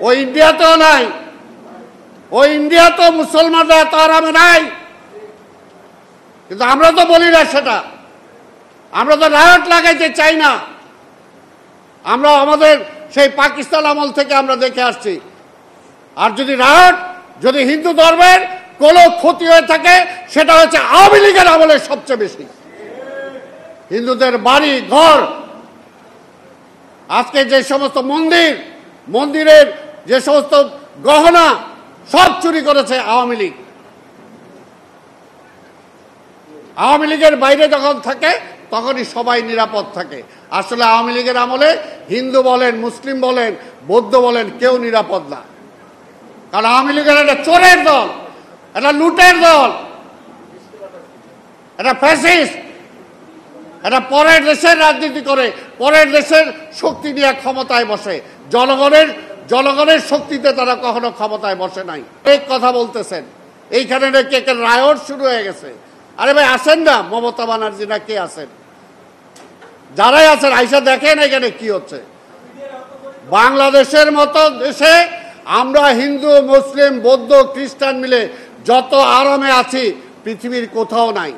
ওই ইন্ডিয়াতেও নাই, ওই ইন্ডিয়াতেও মুসলমানরা এত আরামে নাই। কিন্তু আমরা তো বলি না সেটা, আমরা তো রায়ট লাগাইতে চাই না। আমরা আমাদের সেই পাকিস্তান আমল থেকে আমরা দেখে আসছি। আর যদি রায়ট, যদি হিন্দু ধর্মের কোনো ক্ষতি হয়ে থাকে সেটা হচ্ছে আওয়ামী লীগের আমলে সবচেয়ে বেশি। হিন্দুদের বাড়ি ঘর, আজকে যে সমস্ত মন্দিরের যে সমস্ত গহনা সব চুরি করেছে আওয়ামী লীগ। আওয়ামী লীগের বাইরে যখন থাকে তখনই সবাই নিরাপদ থাকে। আসলে আওয়ামী লীগের আমলে হিন্দু বলেন, মুসলিম বলেন, বৌদ্ধ বলেন, কেউ নিরাপদ না। কারণ আওয়ামী লীগের একটা চোরের দল, একটা লুটের দল, একটা ফ্যাসিস্ট, এটা পরের দেশের রাজনীতি করে, পরের দেশের শক্তি নিয়ে ক্ষমতায় বসে। জনগণের শক্তিতে তারা কখনো ক্ষমতায় বসে নাই। এক কথা বলতেছেন, এইখানে নাকি রায়ট শুরু হয়ে গেছে। আরে ভাই আসেন না, মমতা ব্যানার্জি না কে আছেন, যারাই আছেন আইসা দেখেন এখানে কি হচ্ছে। বাংলাদেশের মতো দেশে আমরা হিন্দু, মুসলিম, বৌদ্ধ, খ্রিস্টান মিলে যত আরামে আছি পৃথিবীর কোথাও নাই।